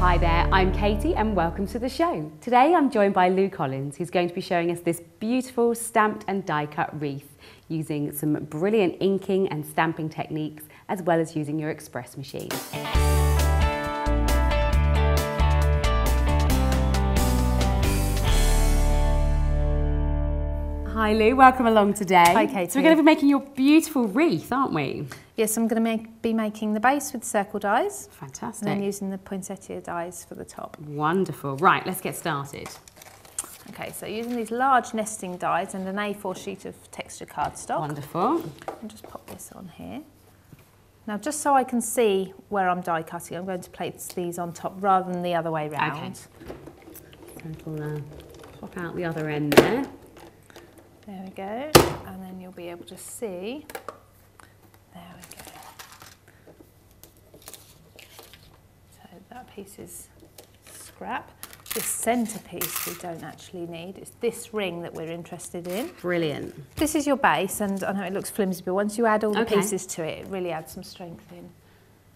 Hi there, I'm Katie and welcome to the show. Today I'm joined by Lou Collins, who's going to be showing us this beautiful stamped and die cut wreath using some brilliant inking and stamping techniques, as well as using your express machine. Hi Lou, welcome along today. Hi Katie. So we're going to be making your beautiful wreath, aren't we? Yes, I'm going to be making the base with circle dies. Fantastic. And then using the poinsettia dies for the top. Wonderful. Right, let's get started. Okay, so using these large nesting dies and an A4 sheet of texture cardstock. Wonderful. I'll just pop this on here. Now, just so I can see where I'm die cutting, I'm going to place these on top rather than the other way round. Okay. So we'll pop out the other end there. There we go, and then you'll be able to see. There we go. So that piece is scrap. This centre piece we don't actually need. It's this ring that we're interested in. Brilliant. This is your base, and I know it looks flimsy, but once you add all the pieces to it, it really adds some strength in.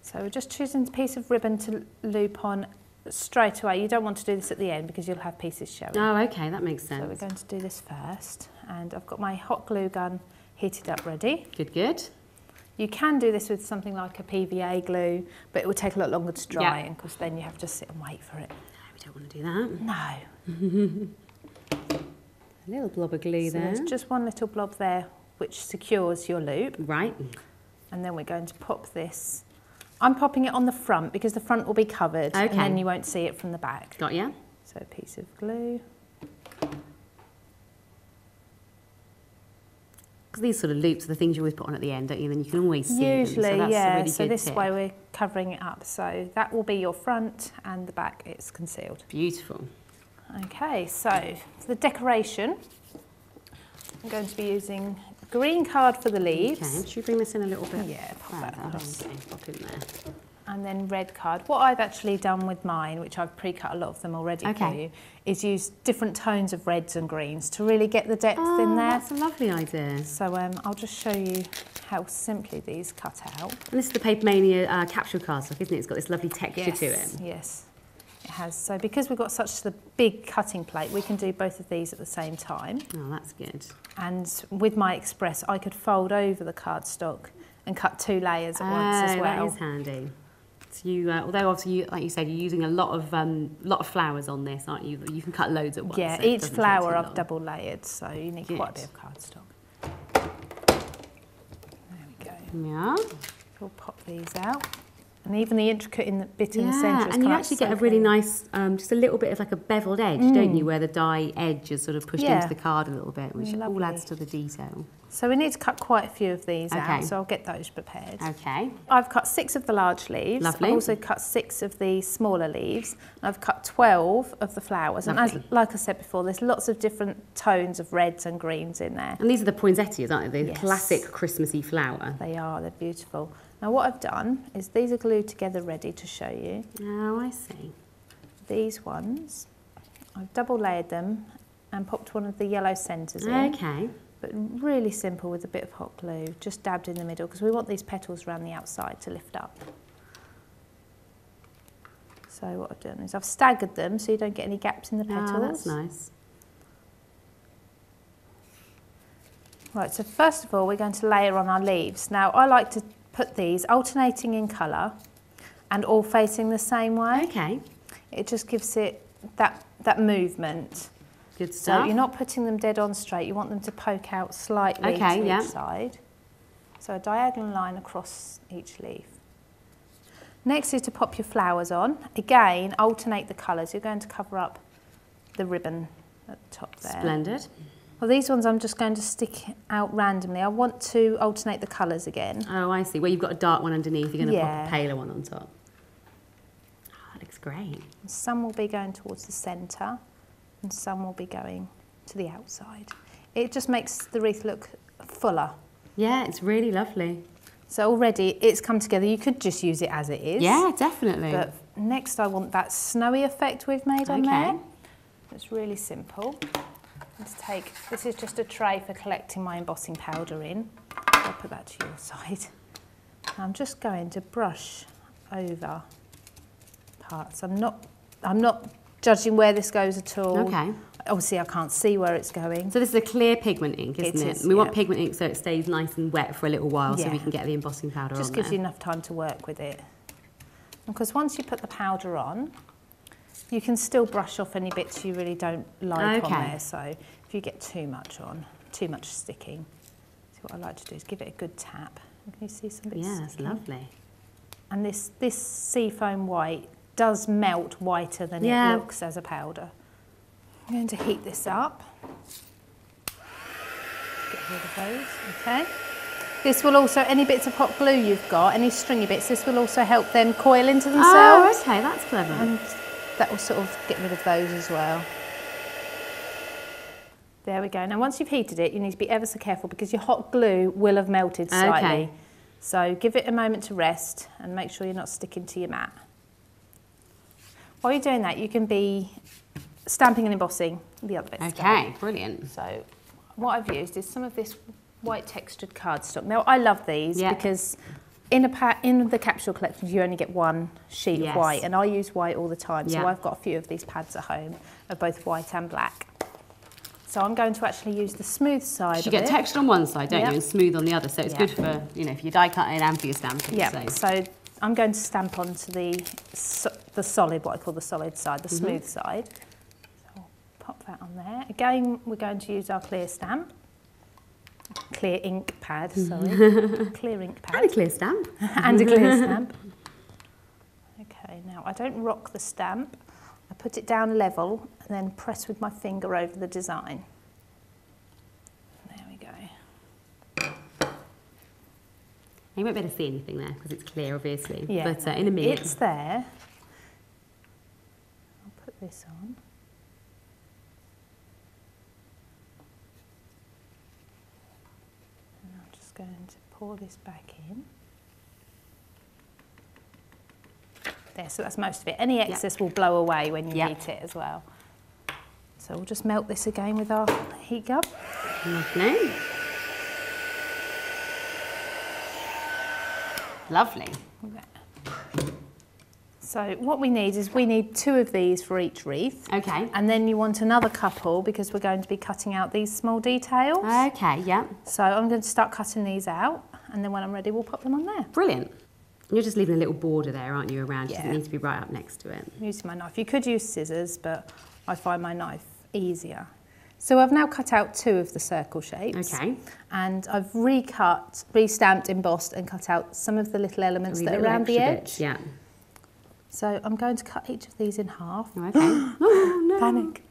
So we're just choosing a piece of ribbon to loop on straight away. You don't want to do this at the end because you'll have pieces showing. Oh, okay, that makes sense. So we're going to do this first, and I've got my hot glue gun heated up ready. Good, good. You can do this with something like a PVA glue, but it will take a lot longer to dry, and because then you have to sit and wait for it. No, we don't want to do that. No. A little blob of glue So there. there's just one little blob there which secures your loop. Right. And then we're going to pop this. I'm popping it on the front because the front will be covered, and then you won't see it from the back. Got ya. So a piece of glue. Because these sort of loops are the things you always put on at the end, don't you? Then you can always see Usually, them. So that's yeah. a really So good this tip. way we're covering it up. So that will be your front, and the back it's concealed. Beautiful. Okay, so for the decoration, I'm going to be using green card for the leaves. Okay, should we bring this in a little bit? Yeah, pop that across. Okay, pop in there. And then red card. What I've actually done with mine, which I've pre-cut a lot of them already for you, is use different tones of reds and greens to really get the depth in there. That's a lovely idea. So I'll just show you how simply these cut out. And this is the Paper Mania capsule cardstock, isn't it? It's got this lovely texture to it. Yes, it has. So because we've got such a big cutting plate, we can do both of these at the same time. Oh, that's good. And with my Express, I could fold over the cardstock and cut 2 layers at once as well. That is handy. So you, although obviously, like you said, you're using a lot of flowers on this, aren't you? You can cut loads at once. Yeah, so each flower I've double layered, so you need quite a bit of cardstock. There we go. Yeah. We'll pop these out. And even the intricate bit in the centre is and you actually get a really nice, just a little bit of like a beveled edge, don't you, where the die edge is sort of pushed into the card a little bit, which all adds to the detail. So we need to cut quite a few of these out, so I'll get those prepared. Okay. I've cut 6 of the large leaves. Lovely. I've also cut 6 of the smaller leaves. And I've cut 12 of the flowers. Lovely. And like I said before, there's lots of different tones of reds and greens in there. And these are the poinsettias, aren't they? The classic Christmassy flower. They are, they're beautiful. Now what I've done is these are glued together ready to show you. Oh, I see. These ones, I've double layered them and popped one of the yellow centres in. Okay. But really simple with a bit of hot glue, just dabbed in the middle because we want these petals around the outside to lift up. So what I've done is I've staggered them so you don't get any gaps in the petals. Oh, that's nice. Right, so first of all we're going to layer on our leaves. Now I like to put these alternating in colour and all facing the same way. Okay. It just gives it that movement. Good stuff. So you're not putting them dead on straight, you want them to poke out slightly to each side. So a diagonal line across each leaf. Next is to pop your flowers on. Again, alternate the colours. You're going to cover up the ribbon at the top there. Splendid. Well, these ones I'm just going to stick out randomly. I want to alternate the colours again. Oh, I see. Where you've got a dark one underneath, you're going to pop a paler one on top. Oh, that looks great. Some will be going towards the centre and some will be going to the outside. It just makes the wreath look fuller. Yeah, it's really lovely. So already it's come together. You could just use it as it is. Yeah, definitely. But next I want that snowy effect we've made on there. It's really simple. Let's take, this is just a tray for collecting my embossing powder in. I'll put that to your side. I'm just going to brush over parts. I'm not judging where this goes at all. Okay. Obviously, I can't see where it's going. So this is a clear pigment ink, isn't it? We want pigment ink so it stays nice and wet for a little while so we can get the embossing powder on there. Just gives you enough time to work with it. Because once you put the powder on, you can still brush off any bits you really don't like on there. So if you get too much on, too much sticking, so what I like to do is give it a good tap. Can you see some bits? Yeah, that's lovely. And this seafoam white does melt whiter than it looks as a powder. I'm going to heat this up. Get rid of those, okay. This will also, any bits of hot glue you've got, any stringy bits, this will also help them coil into themselves. Oh, okay, that's clever. And that will sort of get rid of those as well. There we go. Now once you've heated it, you need to be ever so careful because your hot glue will have melted slightly. Okay. So give it a moment to rest and make sure you're not sticking to your mat. While you're doing that, you can be stamping and embossing the other bits. Okay, brilliant. So what I've used is some of this white textured cardstock. Now I love these because in the capsule collection you only get one sheet of white, and I use white all the time. So I've got a few of these pads at home of both white and black. So I'm going to actually use the smooth side of it. You get texture on one side, don't you, and smooth on the other. So it's good for, you know, for your die cutting and for your stamping. Yeah. So I'm going to stamp onto the solid, what I call the solid side, the smooth side. So I'll pop that on there. Again, we're going to use our clear stamp. Clear ink pad, sorry. Clear ink pad. And a clear stamp. And a clear stamp. Okay, now I don't rock the stamp. I put it down level and then press with my finger over the design. There we go. You won't be able to see anything there because it's clear, obviously. Yeah, but in a minute. It's there. I'll put this on. And I'm just going to pour this back in. There, so that's most of it. Any excess will blow away when you heat it as well. So we'll just melt this again with our heat gun. Lovely. Lovely. Okay. So what we need is we need 2 of these for each wreath. Okay. And then you want another couple because we're going to be cutting out these small details. Okay, yeah. So I'm going to start cutting these out, and then when I'm ready, we'll pop them on there. Brilliant. You're just leaving a little border there, aren't you, around? Yeah. It needs to be right up next to it. I'm using my knife. You could use scissors, but I find my knife easier. So I've now cut out 2 of the circle shapes. Okay. And I've restamped, embossed, and cut out some of the little elements that are around the edge. Bits, yeah. So I'm going to cut each of these in half. Okay. Oh, no. Panic.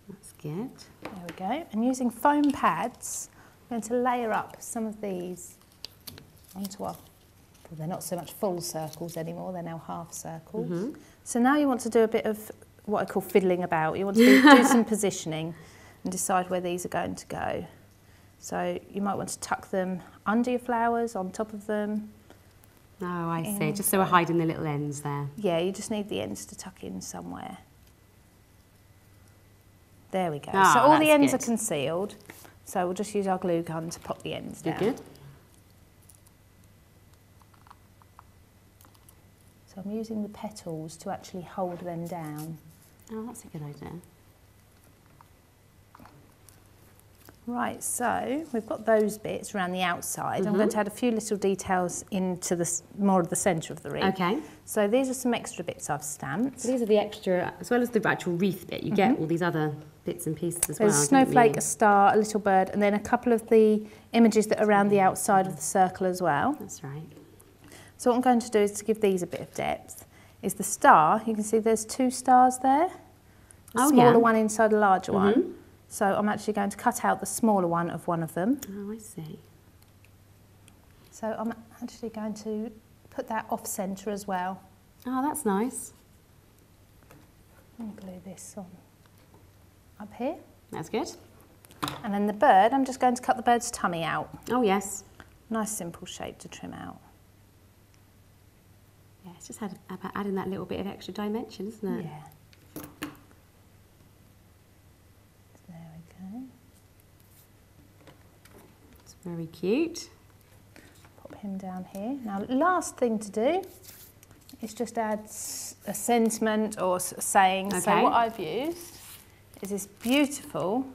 That's good. There we go. And using foam pads, I'm going to layer up some of these onto our, well, they're not so much full circles anymore, they're now half circles. So now you want to do a bit of what I call fiddling about. You want to do some positioning and decide where these are going to go. So you might want to tuck them under your flowers, on top of them. Oh, I see. Just so we're hiding the little ends there. Yeah, you just need the ends to tuck in somewhere. There we go. Oh, so all the ends are concealed. So we'll just use our glue gun to pop the ends down. Good. So I'm using the petals to actually hold them down. Oh, that's a good idea. Right, so we've got those bits around the outside. I'm going to add a few little details into more of the centre of the wreath. Okay. So these are some extra bits I've stamped. So these are the extra, as well as the actual wreath bit, you get all these other bits and pieces as well. There's a snowflake, a star, a little bird, and then a couple of the images that are around the outside of the circle as well. That's right. So what I'm going to do is to give these a bit of depth, is the star, you can see there's 2 stars there. A smaller one inside a larger one. So I'm actually going to cut out the smaller one of them. Oh, I see. So I'm actually going to put that off centre as well. Oh, that's nice. And glue this on up here. That's good. And then the bird, I'm just going to cut the bird's tummy out. Oh, yes. Nice simple shape to trim out. Yeah, it's just about adding that little bit of extra dimension, isn't it? Yeah. Very cute. Pop him down here. Now, last thing to do is just add a sentiment or a saying. Okay. So what I've used is this beautiful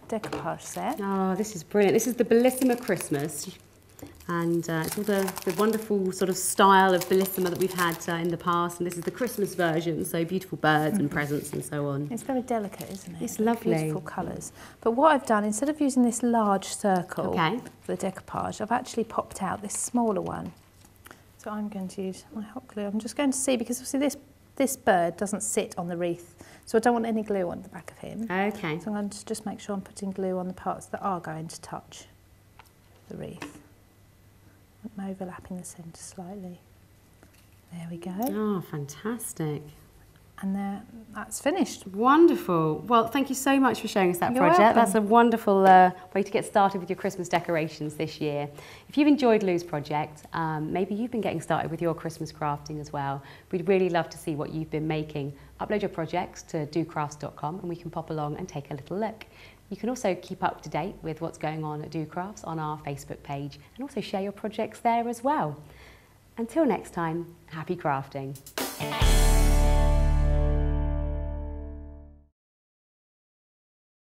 decoupage set. Oh, this is brilliant. This is the Bellissima Christmas. And it's all the wonderful sort of style of Bellissima that we've had in the past. And this is the Christmas version, so beautiful birds and presents and so on. It's very delicate, isn't it? It's lovely. Beautiful colours. But what I've done, instead of using this large circle for the decoupage, I've actually popped out this smaller one. So I'm going to use my hot glue. I'm just going to see, because obviously this bird doesn't sit on the wreath, so I don't want any glue on the back of him. Okay. So I'm going to just make sure I'm putting glue on the parts that are going to touch the wreath. I'm overlapping the centre slightly. There we go. Oh, fantastic. And there, that's finished. Wonderful. Well, thank you so much for showing us that project. Welcome. That's a wonderful way to get started with your Christmas decorations this year. If you've enjoyed Lou's project, maybe you've been getting started with your Christmas crafting as well. We'd really love to see what you've been making. Upload your projects to docrafts.com and we can pop along and take a little look. You can also keep up to date with what's going on at Docrafts on our Facebook page and also share your projects there as well. Until next time, happy crafting.